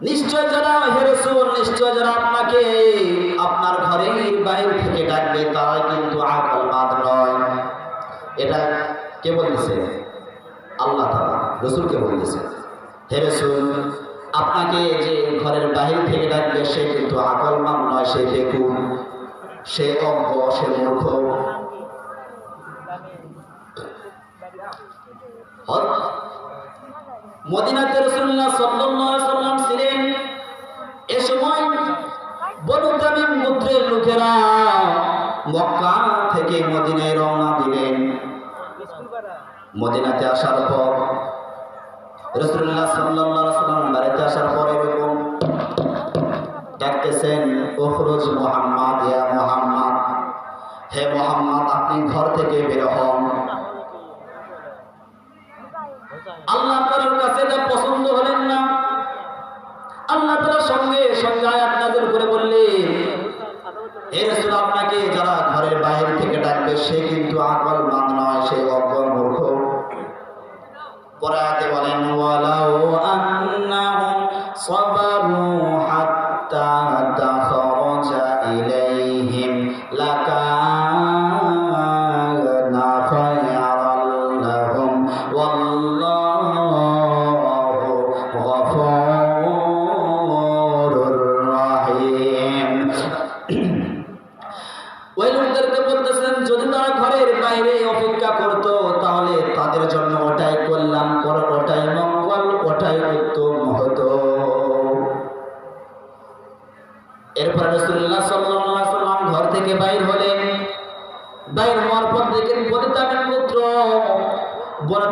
নিশ্চয় যারা হে রাসূল, নিশ্চয় যারা আপনাকে আপনার ঘরের বাইরে থেকে ডাকবে তারা কিন্তু আকলবাদ নয়। এটা কে বলতেছে? আল্লাহ তাআলা রাসূলকে বলতেছে, হে রাসূল, আপনাকে যে ঘরের বাহির থেকে ডাকবে সে কিন্তু আকলমান নয়, সে বেকুব, সে অজ্ঞ, সে মূর্খ। মদিনাতে রাসূলুল্লাহ সাল্লাল্লাহু আলাইহি ওয়াসাল্লাম ছিলেন। এ সময় বনু তামিম গোত্রের লোকেরা মক্কা থেকে মদিনায় রওনা দিলেন। মদিনাতে আসার পর রাসূলুল্লাহ সাল্লাল্লাহু আলাইহি ওয়াসাল্লাম বাড়িতে আসার পর এরকম ডাকতেছেন, উখরুজ মুহাম্মদ, ইয়া মুহাম্মদ, হে মুহাম্মদ, আপনি ঘর থেকে বের হন। আল্লাহ তাআলার কাছে এটা পছন্দ হলেন না। আল্লাহ তাআলা সঙ্গে সঙ্গে আয়াত নাযিল করে বললেন, হে রাসূল, আপনাকে যারা ঘরের বাইরে থেকে ডাকবে সে কিন্তু আকলমান নয়, সে অজ্ঞ মূর্খ। পরে আয়াতে বলেন, ওয়ালাউ আন্নাহুম সাবারু হাত্তা তাখরাজা ইলাইহিম লাকানা খায়রাল লাহুম ওয়াল্লাহু গফুরুর রহিম। ওই লোকদেরকে বলতেছেন, যদি তারা ঘরের বাইরে অপেক্ষা করত তাহলে তাদের জন্য ওটাই কল্যাণকর, ওটাই মঙ্গল, ওটাই উত্তম হতো। এরপর রাসূলুল্লাহ সাল্লাল্লাহু আলাইহি ওয়াসাল্লাম ঘর থেকে বাইর হলেন। বাইর হওয়ার পর দেখেন বনু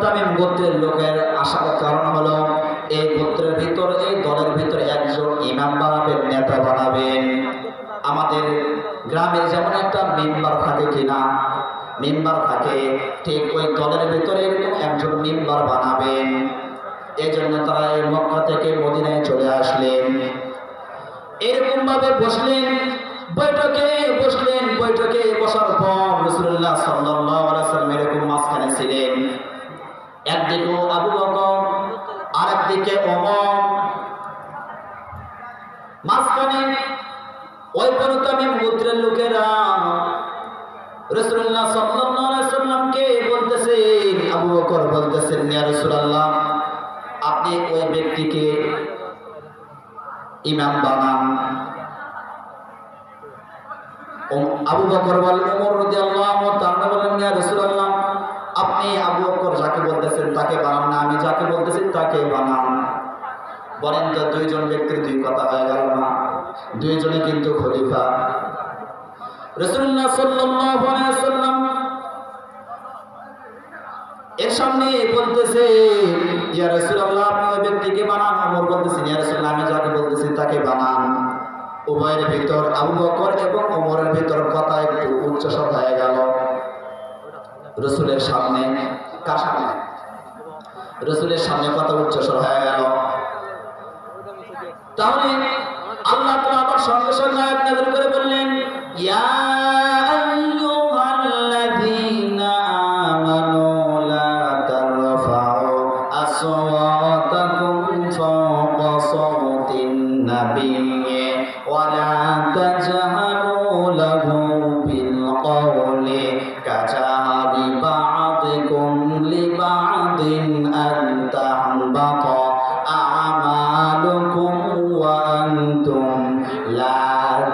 তামিম গোত্রের লোকের আসার কারণ হলো এই গোত্রের ভিতর, এই দলের ভিতর একজন ইমাম বানাবেন, নেতা বানাবেন। আমাদের গ্রামের যেমন একটা মেম্বার থাকে কিনা, মেম্বার থাকে, ঠিক ওই দলের ভিতরে একজন মেম্বার বানাবেন। এই জন্য তারা এই মক্কা থেকে মদিনায় চলে আসলেন। এরকম ভাবে বসলেন, বৈঠকে বসলেন। বৈঠকে বসার পর রাসূলুল্লাহ সাল্লাল্লাহু আলাইহি ওয়াসাল্লাম এরকম মাঝখানে ছিলেন। একদিকে আবু বকর, আরেকদিকে ওমর, মাঝখানে ওই বনু তামিম গোত্রের লোকেরা রাসূলুল্লাহ সাল্লাল্লাহু আলাইহি ওয়াসাল্লামকে বলতেছেন, আবু বকর বলতেছেন, ইয়া রাসূলুল্লাহ, আপনি ওই ব্যক্তিকে ইমাম বানান। আবু বকর বলেন, ওমর রাদিয়াল্লাহু তাআলা বলেন, ইয়া রাসূলুল্লাহ, আপনি আবু বকর যাকে বলতেছেন তাকে বানান না, আমি যাকে বলতেছি তাকে বানান। বলেন তো, দুইজন ব্যক্তির দুই কথা হয়ে গেল না? দুইজনে কিন্তু খলিফা। রাসূলুল্লাহ সাল্লাল্লাহু আলাইহি ওয়াসাল্লাম এর সামনে বলতেছে, ইয়া রাসূলুল্লাহ, আপনি ওই ব্যক্তিকে বানান। ওমর বলতেছেন, ইয়া রাসূলুল্লাহ, আমি যাকে বলতেছি তাকে বানান। উভয়ের ভিতর, আবু বকর এবং ওমরের ভিতর কথা একটু উচ্চস্বর হয়ে গেল। রাসূলের সামনে, কার সামনে? রাসূলের সামনে কথা উচ্চস্বর হয়ে গেল। তাহলে আল্লাহ তাআলা আবার সঙ্গে সঙ্গে আয়াত নাযিল করে বললেন, ইয়া আইয়ুহাল্লাযীনা আমানু লা তারফাউ আসওয়াতাকুম ফাওকা সাওতিন নাবিয়্যি ওয়া লা তাজহারু লাহু বিল কওলি কাজাহারি বা'দিকুম লিবা'দিন আন তাহবাতা আমালুকুম ওয়া আনতুম লা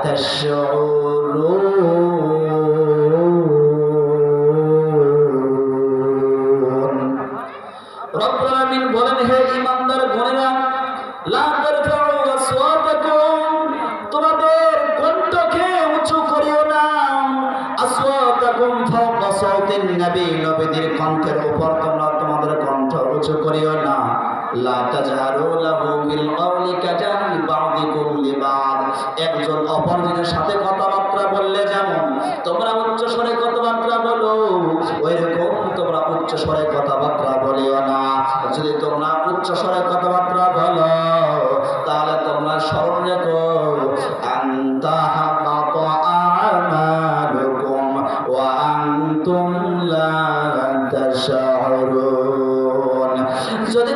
তাশউরুন। রব্বুল আলামিন বলেন, হে ঈমানদার গণেরা, লা তারফাউ আসওয়াতাকুম, তোমাদের কণ্ঠকে উঁচু করিও না, আসওয়াতাকুম ফাওকা সাওতিন নবী, নবীদের কণ্ঠের উপর তোমরা তোমাদের কণ্ঠ উঁচু করিও না। লা তাজহারু লাহু বিল কওলি কাজাহারি বা'দিকুম লিবা'দ, একজন অপরজনের সাথে কথাবার্তা বললে যেমন তোমরা উচ্চ স্বরে কথাবার্তা বলো, ওইরকম তোমরা উচ্চ স্বরে কথাবার্তা বলিও না। যদি তোমরা উচ্চ স্বরে কথাবার্তা বলো তাহলে তোমরা স্মরণ রেখো, আনতা হাবাতা আমালুকুম ওয়া আনতুম লা তাশউরুন। যদি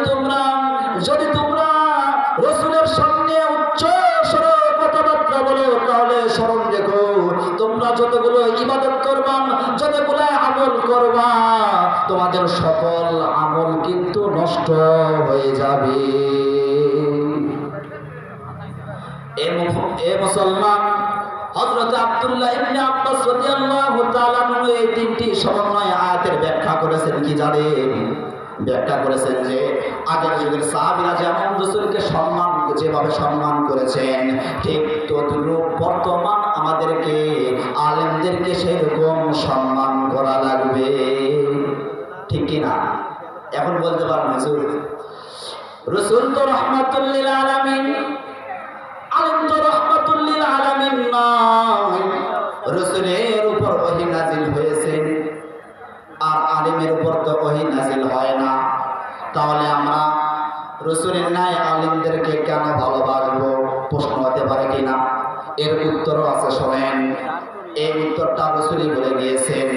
তোমরা রাসূলের সামনে উচ্চ স্বরে কথাবার্তা বলো, তাহলে স্মরণ রেখো তোমরা যতগুলো ইবাদত করবা, যতগুলো আমল করবা, তোমাদের সকল আমল কিন্তু নষ্ট হয়ে যাবে। এ মুসলমান, হযরত আব্দুল্লাহ ইবনে আব্বাস রাদিয়াল্লাহু তাআলা আনহু এই তিনটি সমন্বয় আয়াতের ব্যাখ্যা করেছেন কি জানেন? ব্যাখ্যা করেছেন যে আগের যুগের সাহাবীরা যেমন রাসূলকে যেভাবে সম্মান করেছেন, ঠিক তদ্রূপ বর্তমান আমাদেরকে আলেমদেরকে সেরকম সম্মান করা লাগবে, ঠিক কি না? এখন বলতে পারেন হুজুর, রাসূল তো রাহমাতুল লিল আলামিন, আলেম তো রাহমাতুল লিল আলামিন নয়। রাসূলের উপর ওহী নাযিল হয়েছে আর আলেমের উপর তো ওহী নাযিল হয় না, তাহলে আমরা রাসূলের ন্যায় আলেমদেরকে কেন ভালোবাসবো? প্রশ্ন হতে পারে কিনা? এর উত্তরও আছে, শোনেন। এই উত্তরটা রাসূলই বলে গিয়েছেন।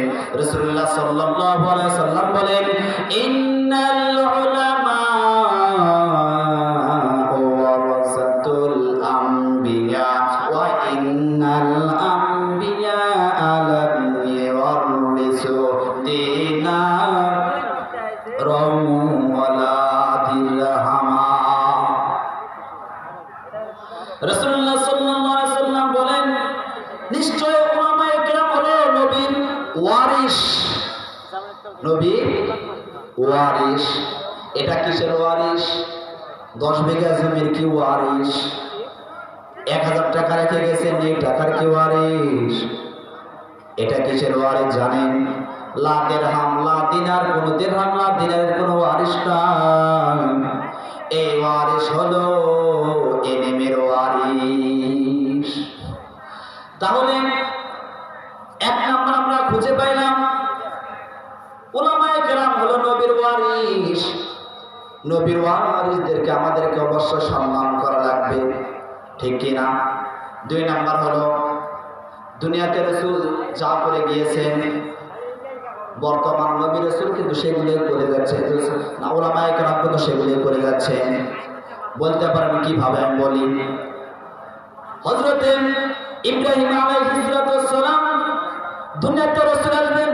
রাসূলুল্লাহ সাল্লাল্লাহু আলাইহি সাল্লাম বলেন, ইন্নাল উলামা ওয়ারাসাতুল আম্বিয়া ওয়া ইন্নাল আম্বিয়া লাম ইওয়ারিসু দীনারাম ওয়ালা দিরহামা। রাসূলুল্লাহ সাল্লাল্লাহু আলাইহি সাল্লাম বলেন, নিশ্চয় উলামায়ে কেরাম হলো নবীর ওয়ারিস। নবীর ওয়ারিস। এটা কিসের ওয়ারিস? 10 বিঘা জমির কি ওয়ারিস? 1000 টাকা রেখে গেছেন, এই টাকার কি ওয়ারিস? এটা কিসের ওয়ারিস জানেন? লা দিরহাম, লা দিনার, কোন দিরহাম লা দিনারের কোন ওয়ারিস নাই। এই ওয়ারিস হলো এলেমের ওয়ারিস। তাহলে এক নাম্বার আমরা খুঁজে পাইলাম, উলামায়ে কেরাম হলো নবীর ওয়ারিস। নবীর ওয়ারিসদেরকে আমাদেরকে অবশ্যই সম্মান করা লাগবে, ঠিক কি না? 2 নাম্বার হলো, দুনিয়াতে রাসূল যা করে গিয়েছেন, বর্তমান নবী রাসূল কিন্তু সেগুলোই করে যাচ্ছে, না উলামায়ে কেরাম কিন্তু সেগুলোই করে যাচ্ছেন। বলতে পারেন কিভাবে? আমি বলি। হযরতে ইব্রাহিম আলাইহিস সালাম দুনিয়াতে রাসূল আসবেন,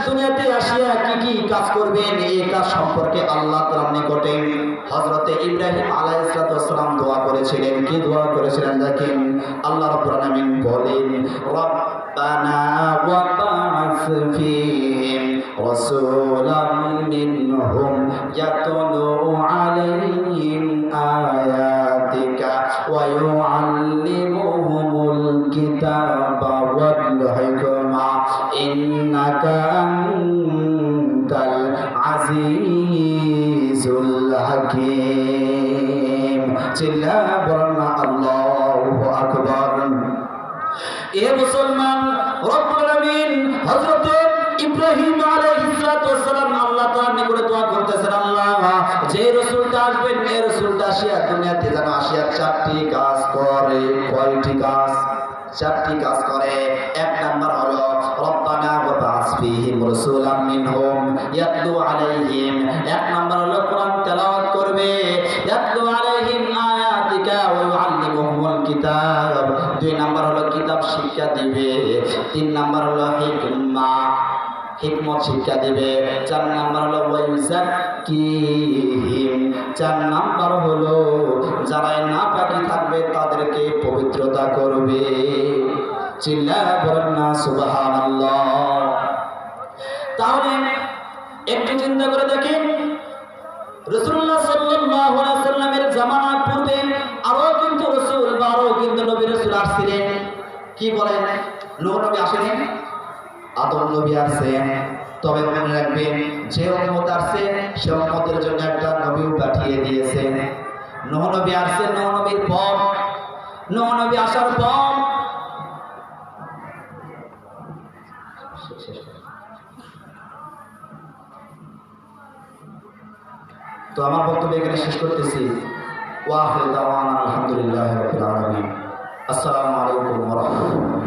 দুনিয়াতে আসিয়া কি কাজ করবেন, এই কাজ সম্পর্কে আল্লাহ তাআলার নিকটে হযরতে ইব্রাহিম আলাইহিস সালাম দোয়া করেছিলেন। কি দোয়া করেছিলেন দেখেন, আল্লাহ রাব্বুল আলামিন বলেন, রব্বানা ওয়া বা'আস ফীহিম রাসূলাম মিনহুম ইয়াতলু আলাইহিম আয়াতিকা ওয়া ইউআল্লিমুহুমুল কিতাবা ওয়াল হিকমা ইন্নাকা আনতাল আজিজুল হাকীম। চিল্লা বলেন না আল্লাহু আকবার। এ মুসলমান, রব্বুল আলামিন হযরত ইব্রাহিম আলাইহিস সালাম আল্লাহ তাআলার নিকটে দোয়া করতেছেন, আল্লাহ যে রাসূলটা আসবেন, এই রাসূলটা আসিয়া দুনিয়াতে যেন আসিয়া 4টি কাজ করে। কয়টি কাজ? 4টি কাজ করে। 1 নাম্বার হলো, রব্বানা ওয়া বা'আস ফীহিম রাসূলাম মিনহুম ইয়াতলু আলাইহিম। 1 নাম্বার হলো কোরআন তেলাওয়াত করবে, ইয়াতলু আলাইহিম আয়াতিকা ওয়া ইউআল্লিমুহুমুল কিতাব। 2 নাম্বার হলো কিতাব শিক্ষা দিবে। 3 নাম্বার হলো হিকমত শিক্ষা দিবে। 4 নাম্বার হলো ওয়াইজাক্কিহিম। 4 নাম্বার হলো যারা নাপাকি থাকবে তাদেরকে পবিত্রতা করবে। চিল্লা বলেন না সুবহানাল্লাহ। তাহলে একটু চিন্তা করে দেখেন, রাসূলুল্লাহ সাল্লাল্লাহু আলাইহি সাল্লামের জামানার পূর্বে আরো কিন্তু রাসূল বা আরো কিন্তু নবী রাসূল আসছিলেন। কি বলেন? নূহ নবী আসেন, আদম নবী আসেন। তবে মনে রাখবেন, যে উম্মত আসছে সে উম্মতের জন্য একটা নবীও পাঠিয়ে দিয়েছেন। নূহ নবী আসছেন, নূহ নবীর পর, নূহ নবী আসার পর তো আমার বক্তব্য এখানে শেষ করতেছি। ওয়া আখিরু দাওয়ানা আলহামদুলিল্লাহি রাব্বিল আলামিন। আসসালামু আলাইকুম ওয়া রাহমাতুল্লাহ।